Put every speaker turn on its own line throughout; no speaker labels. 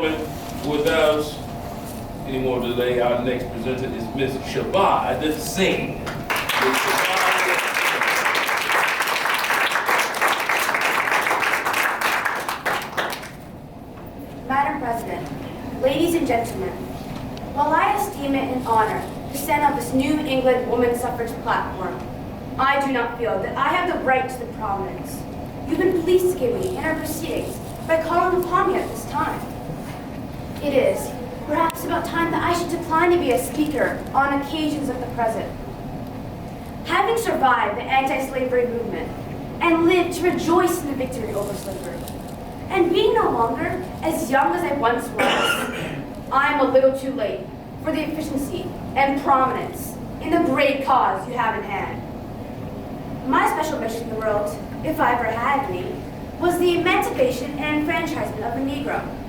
gentlemen, without any more delay, our next presenter is Miss Shabbat Singh.
Madam President, ladies and gentlemen, while I esteem it an honor to stand on this New England women's suffrage platform, I do not feel that I have the right to the prominence you've been pleased to give me in our proceedings by calling upon me at this time. It is perhaps about time that I should decline to be a speaker on occasions like the present. Having survived the anti-slavery movement and lived to rejoice in the victory over slavery, and being no longer as young as I once was, I am a little too late for the efficiency and prominence in the great cause you have in hand. My special mission in the world, if I ever had any, was the emancipation and enfranchisement of the Negro.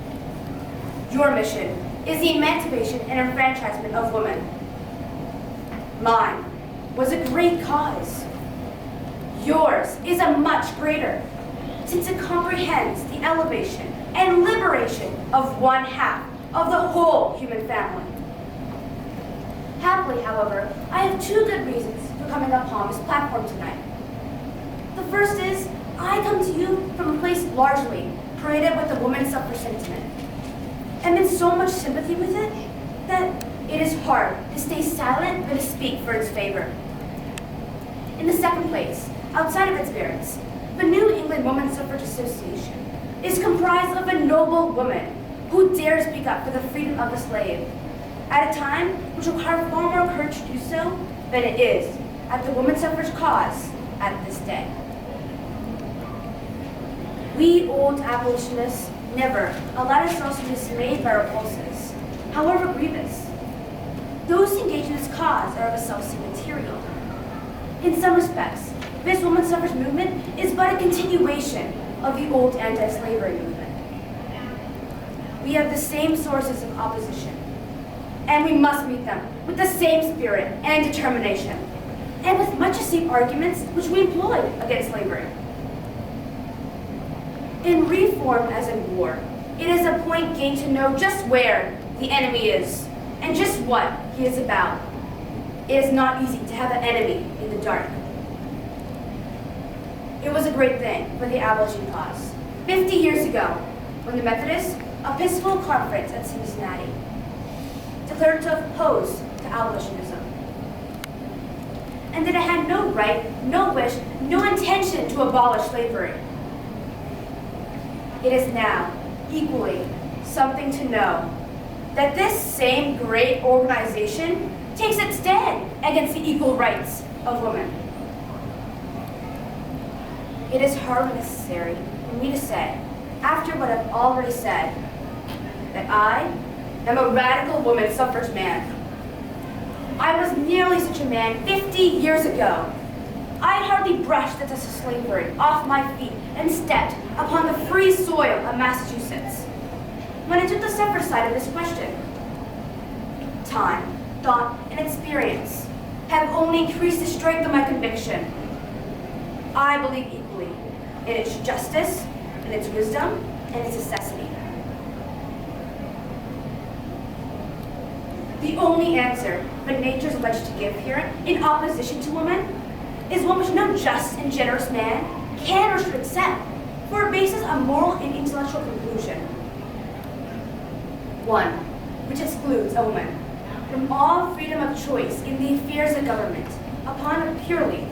Your mission is the emancipation and enfranchisement of women. Mine was a great cause. Yours is a much greater, since it comprehends the elevation and liberation of one half of the whole human family. Happily, however, I have two good reasons for coming upon this platform tonight. The first is, I come to you from a place largely paraded with the women's suffrage sentiment, and in so much sympathy with it, that it is hard to stay silent or to speak for its favor. In the second place, outside of its barracks, the New England Women's Suffrage Association is comprised of a noble woman who dares speak up for the freedom of the slave, at a time which requires far more courage to do so than it is at the women's suffrage cause at this day. We old abolitionists never allowed ourselves to be dismayed by repulses, however grievous. Those who engage in this cause are of a self-same material. In some respects, this women's suffrage movement is but a continuation of the old anti-slavery movement. We have the same sources of opposition, and we must meet them with the same spirit and determination, and with much the same arguments which we employ against slavery. In reform as in war, it is a point gained to know just where the enemy is, and just what he is about. It is not easy to have an enemy in the dark. It was a great thing for the abolition cause 50 years ago when the Methodist Episcopal Conference at Cincinnati declared to oppose to abolitionism, and that it had no right, no wish, no intention to abolish slavery. It is now equally something to know that this same great organization takes its stand against the equal rights of women. It is hardly necessary for me to say, after what I've already said, that I am a radical women's suffrage man. I was nearly such a man 50 years ago. I had hardly brushed the dust of slavery off my feet and stepped upon the free soil of Massachusetts when I took the suffrage side of this question. Time, thought, and experience have only increased the strength of my conviction. I believe equally in its justice, in its wisdom, and its necessity. The only answer that nature is alleged to give here, in opposition to women, is one which no just and generous man can or should accept for a basis of moral and intellectual conclusion. One which excludes a woman from all freedom of choice in the affairs of government upon a purely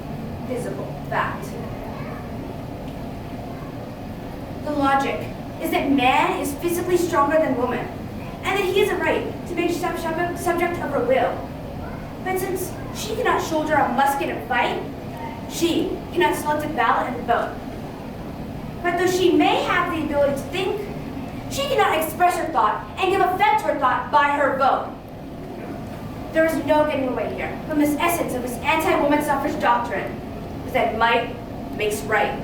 physical fact. The logic is that man is physically stronger than woman, and that he has a right to be subject of her will. But since she cannot shoulder a musket and fight, she cannot select a ballot and vote. But though she may have the ability to think, she cannot express her thought and give effect to her thought by her vote. There is no getting away here from this essence of this anti-woman suffrage doctrine, is that might makes right.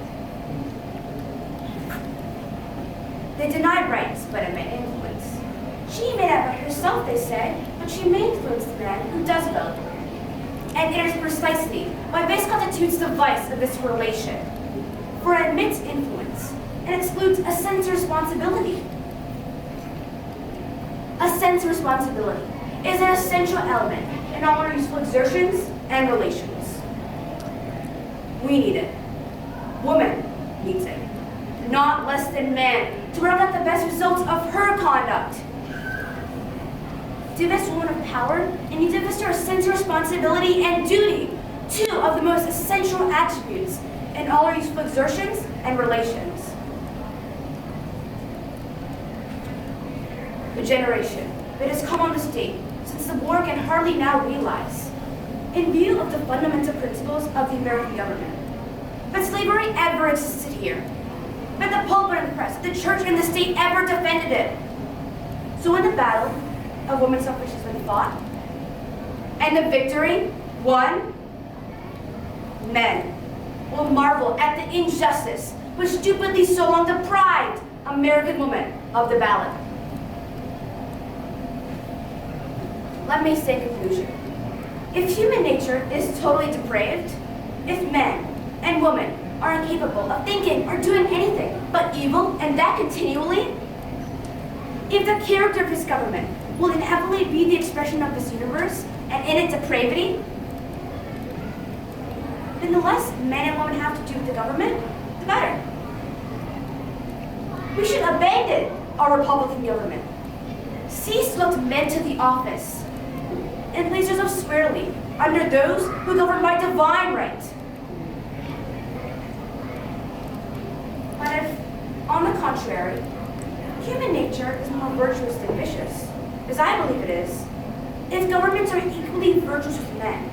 They deny rights, but it may influence. She may not right herself, they say, but she may influence the man who does vote. And it is precisely why this constitutes the vice of this relation, for it admits influence and excludes a sense of responsibility. sense of responsibility is an essential element in all our useful exertions and relations. We need it. Woman needs it. Not less than man, to bring out the best results of her conduct. To invest a woman of power, and you invest her a sense of responsibility and duty, two of the most essential attributes in all our useful exertions and relations. The generation that has come on the state since the war can hardly now realize, in view of the fundamental principles of the American government, that slavery ever existed here, that the pulpit and the press, the church and the state ever defended it. So when the battle of women's suffrage has been fought, and the victory won, men will marvel at the injustice which stupidly so long deprived American women of the ballot. Let me say in conclusion, if human nature is totally depraved, if men and women are incapable of thinking or doing anything but evil, and that continually, if the character of his government will inevitably be the expression of this universe, and in its depravity, then the less men and women have to do with the government, the better. We should abandon our Republican government, cease to elect men to the office, and place ourselves squarely under those who govern by divine right. But if, on the contrary, human nature is more virtuous than vicious, as I believe it is, if governments are equally virtuous with men,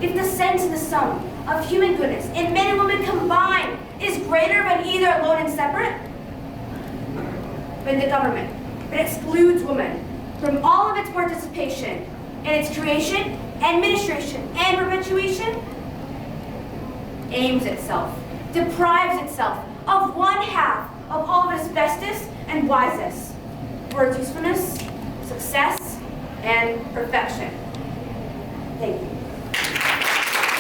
if the sense and the sum of human goodness in men and women combined is greater than either alone and separate, then the government that excludes women from all of its participation in its creation, administration, and perpetuation aims itself, deprives itself of one half of all of its bestest and wisest for its usefulness, success, and perfection. Thank you.